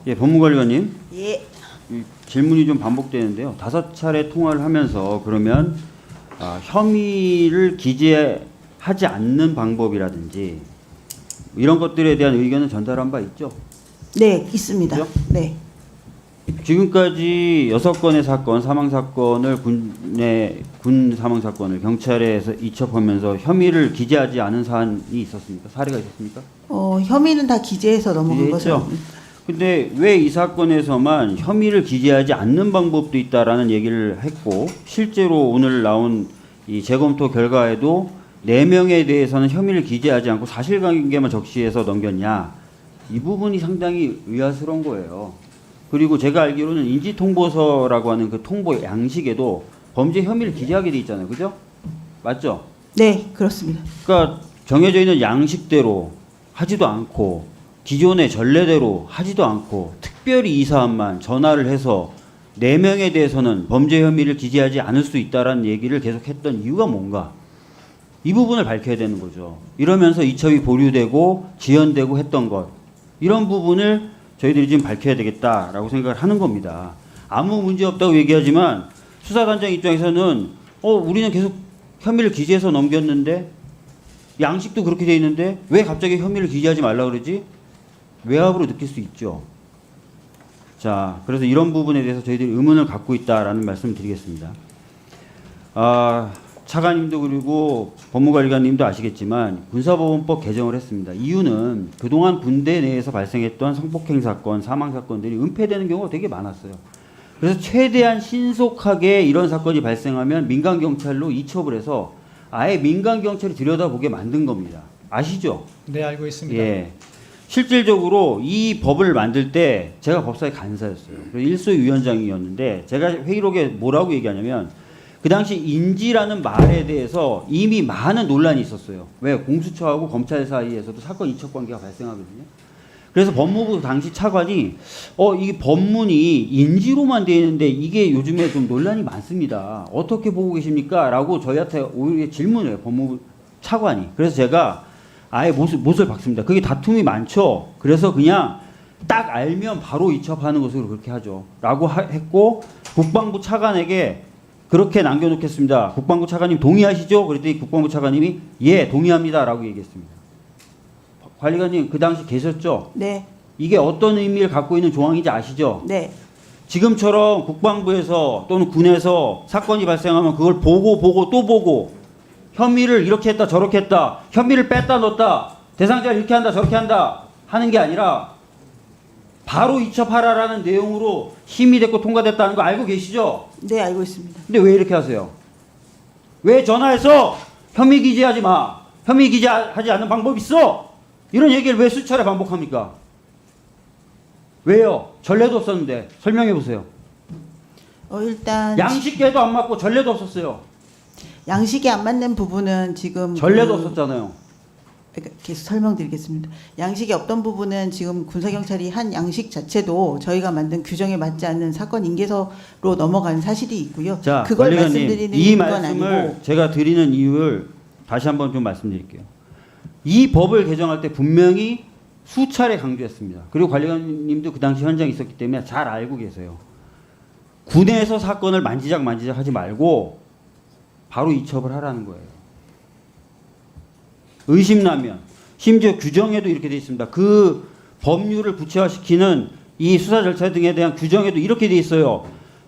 예, 법무관리관님. 예. 이 질문이 좀 반복되는데요. 5차례 통화를 하면서 그러면 혐의를 기재하지 않는 방법이라든지 이런 것들에 대한 의견은 전달한 바 있죠? 네, 있습니다. 그죠? 네. 지금까지 6건의 사건, 사망 사건을 군 사망 사건을 경찰에서 이첩하면서 혐의를 기재하지 않은 사안이 있었습니까? 사례가 있었습니까? 혐의는 다 기재해서 넘어간 기재했죠. 것은. 근데 왜 이 사건에서만 혐의를 기재하지 않는 방법도 있다라는 얘기를 했고 실제로 오늘 나온 이 재검토 결과에도 4명에 대해서는 혐의를 기재하지 않고 사실관계만 적시해서 넘겼냐, 이 부분이 상당히 의아스러운 거예요. 그리고 제가 알기로는 인지통보서라고 하는 그 통보 양식에도 범죄 혐의를 기재하게 돼 있잖아요. 그죠? 맞죠? 네, 그렇습니다. 그러니까 정해져 있는 양식대로 하지도 않고 기존의 전례대로 하지도 않고 특별히 이 사안만 전화를 해서 4명에 대해서는 범죄 혐의를 기재하지 않을 수 있다라는 얘기를 계속했던 이유가 뭔가? 이 부분을 밝혀야 되는 거죠. 이러면서 이첩이 보류되고 지연되고 했던 것, 이런 부분을 저희들이 지금 밝혀야 되겠다라고 생각을 하는 겁니다. 아무 문제 없다고 얘기하지만 수사단장 입장에서는 우리는 계속 혐의를 기재해서 넘겼는데 양식도 그렇게 돼 있는데 왜 갑자기 혐의를 기재하지 말라 그러지? 외압으로 느낄 수 있죠. 자, 그래서 이런 부분에 대해서 저희들이 의문을 갖고 있다라는 말씀을 드리겠습니다. 차관님도 그리고 법무관리관님도 아시겠지만 군사법원법 개정을 했습니다. 이유는 그동안 군대 내에서 발생했던 성폭행 사건, 사망 사건들이 은폐되는 경우가 되게 많았어요. 그래서 최대한 신속하게 이런 사건이 발생하면 민간경찰로 이첩을 해서 아예 민간경찰이 들여다보게 만든 겁니다. 아시죠? 네, 알고 있습니다. 예. 실질적으로 이 법을 만들 때 제가 법사위 간사였어요. 일소위원장이었는데 제가 회의록에 뭐라고 얘기하냐면 그 당시 인지라는 말에 대해서 이미 많은 논란이 있었어요. 왜? 공수처하고 검찰 사이에서도 사건 이첩 관계가 발생하거든요. 그래서 법무부 당시 차관이 이 법문이 인지로만 되어 있는데 이게 요즘에 좀 논란이 많습니다. 어떻게 보고 계십니까? 라고 저희한테 오히려 질문을 해요. 법무부 차관이. 그래서 제가 아예 못을 박습니다. 그게 다툼이 많죠. 그래서 그냥 딱 알면 바로 이첩하는 것으로 그렇게 하죠. 라고 했고 국방부 차관에게 그렇게 남겨놓겠습니다. 국방부 차관님 동의하시죠? 그랬더니 국방부 차관님이 예, 동의합니다. 라고 얘기했습니다. 관리관님 그 당시 계셨죠? 네. 이게 어떤 의미를 갖고 있는 조항인지 아시죠? 네. 지금처럼 국방부에서 또는 군에서 사건이 발생하면 그걸 보고 또 보고 혐의를 이렇게 했다 저렇게 했다, 혐의를 뺐다 넣었다, 대상자를 이렇게 한다 저렇게 한다 하는 게 아니라 바로 이첩하라라는 내용으로 심의됐고 통과됐다는 거 알고 계시죠? 네, 알고 있습니다. 근데 왜 이렇게 하세요? 왜 전화해서 혐의 기재하지 마, 혐의 기재하지 않는 방법 있어, 이런 얘기를 왜 수차례 반복합니까? 왜요? 전례도 없었는데. 설명해 보세요. 일단 양식계도 안 맞고 전례도 없었어요. 양식이 안 맞는 부분은 지금 전례도 없었잖아요. 그러니까 계속 설명드리겠습니다. 양식이 없던 부분은 지금 군사경찰이 한 양식 자체도 저희가 만든 규정에 맞지 않는 사건 인계서로 넘어간 사실이 있고요. 자, 그걸 관리관님, 말씀드리는 이 건 말씀을 아니고. 제가 드리는 이유를 다시 한번 좀 말씀드릴게요. 이 법을 개정할 때 분명히 수차례 강조했습니다. 그리고 관리관님도 그 당시 현장에 있었기 때문에 잘 알고 계세요. 군에서 사건을 만지작 하지 말고 바로 이첩을 하라는 거예요. 의심나면, 심지어 규정에도 이렇게 되어 있습니다. 그 법률을 구체화시키는 이 수사 절차 등에 대한 규정에도 이렇게 되어 있어요.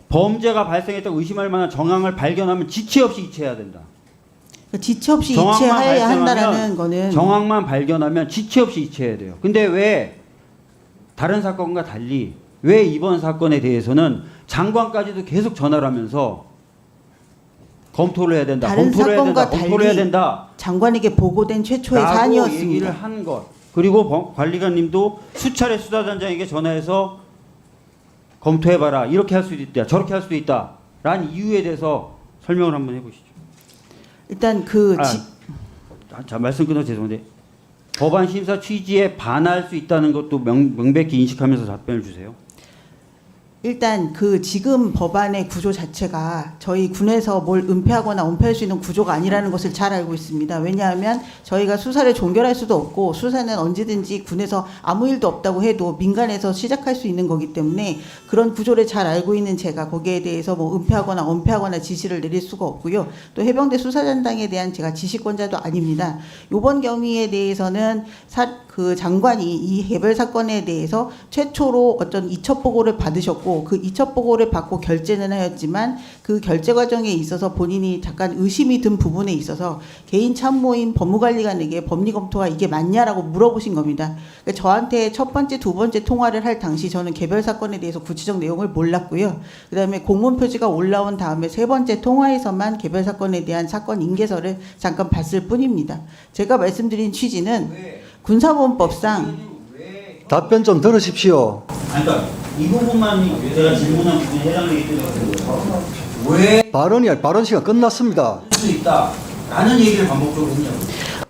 범죄가 발생했다고 의심할 만한 정황을 발견하면 지체 없이 이체해야 된다. 지체 없이 이체해야 한다라는 거는 정황만 발견하면 지체 없이 이체해야 돼요. 근데 왜 다른 사건과 달리 왜 이번 사건에 대해서는 장관까지도 계속 전화를 하면서 검토를 해야 된다. 다른 검토를 해야 된다. 사건과 검토를 해야 달리 된다. 장관에게 보고된 최초의 라고 사안이었습니다. 얘기를 한 것. 그리고 관리관님도 수차례 수사단장에게 전화해서 검토해봐라. 이렇게 할 수도 있다. 저렇게 할 수도 있다. 라는 이유에 대해서 설명을 한번 해보시죠. 일단 자, 말씀 끊어서 죄송한데 법안 심사 취지에 반할 수 있다는 것도 명백히 인식하면서 답변을 주세요. 일단 그 지금 법안의 구조 자체가 저희 군에서 뭘 은폐하거나 은폐할 수 있는 구조가 아니라는 것을 잘 알고 있습니다. 왜냐하면 저희가 수사를 종결할 수도 없고 수사는 언제든지 군에서 아무 일도 없다고 해도 민간에서 시작할 수 있는 거기 때문에 그런 구조를 잘 알고 있는 제가 거기에 대해서 뭐 은폐하거나 은폐하거나 지시를 내릴 수가 없고요. 또 해병대 수사단장에 대한 제가 지시권자도 아닙니다. 이번 경위에 대해서는 그 장관이 이 개별 사건에 대해서 최초로 어떤 이첩 보고를 받으셨고 그 이첩 보고를 받고 결재는 하였지만 그 결재 과정에 있어서 본인이 잠깐 의심이 든 부분에 있어서 개인 참모인 법무관리관에게 법리 검토가 이게 맞냐라고 물어보신 겁니다. 그러니까 저한테 첫 번째, 두 번째 통화를 할 당시 저는 개별 사건에 대해서 구체적 내용을 몰랐고요. 그다음에 공문 표지가 올라온 다음에 세 번째 통화에서만 개별 사건에 대한 사건 인계서를 잠깐 봤을 뿐입니다. 제가 말씀드린 취지는 군사보험법상 답변 좀 들으십시오. 그러니까 이 부분만 제가 질문한 부분에 해당되기 때문에 왜 발언 시간 끝났습니다. 할 수 있다라는 얘기를 반복적으로 했냐고.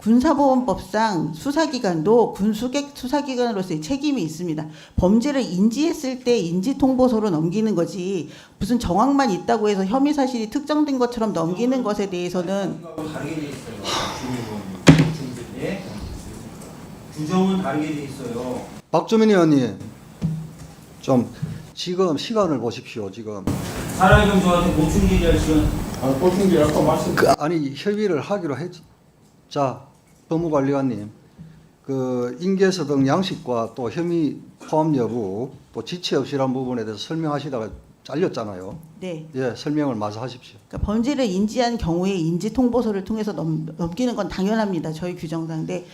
군사보험법상 수사기관도 수사기관으로서의 책임이 있습니다. 범죄를 인지했을 때 인지통보서로 넘기는 거지 무슨 정황만 있다고 해서 혐의 사실이 특정된 것처럼 넘기는 것에 대해서는 다르게 돼 있어요. 규정은 다르게 돼 있어요. 박주민 의원님, 좀 지금 시간을 보십시오. 지금 사라이경 저한테 보충 얘기할 시간. 보충기 아까 말씀. 아니 협의를 하기로 했. 자, 법무관리관님, 그 인계서 등 양식과 또 혐의 포함 여부, 또 지체 없이란 부분에 대해서 설명하시다가 잘렸잖아요. 네. 예, 설명을 마저 하십시오. 그러니까 범죄를 인지한 경우에 인지통보서를 통해서 넘기는 건 당연합니다. 저희 규정상. 근데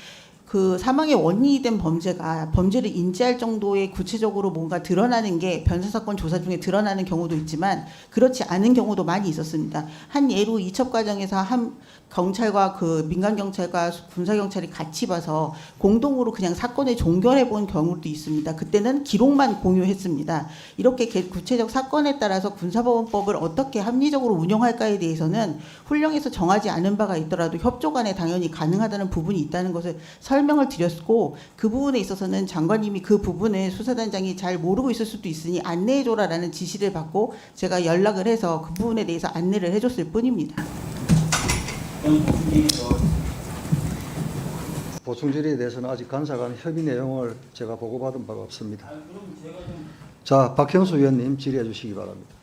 그 사망의 원인이 된 범죄가 범죄를 인지할 정도의 구체적으로 뭔가 드러나는 게 변사사건 조사 중에 드러나는 경우도 있지만 그렇지 않은 경우도 많이 있었습니다. 한 예로 이첩 과정에서 한 경찰과 그 민간 경찰과 군사 경찰이 같이 봐서 공동으로 그냥 사건을 종결해 본 경우도 있습니다. 그때는 기록만 공유했습니다. 이렇게 구체적 사건에 따라서 군사법원법을 어떻게 합리적으로 운영할까에 대해서는 훈령에서 정하지 않은 바가 있더라도 협조 간에 당연히 가능하다는 부분이 있다는 것을 설명을 드렸고 그 부분에 있어서는 장관님이 그 부분을 수사단장이 잘 모르고 있을 수도 있으니 안내해줘라라는 지시를 받고 제가 연락을 해서 그 부분에 대해서 안내를 해줬을 뿐입니다. 보충 질의에 대해서는 아직 간사 간 협의 내용을 제가 보고받은 바가 없습니다. 자, 박형수 의원님 질의해 주시기 바랍니다.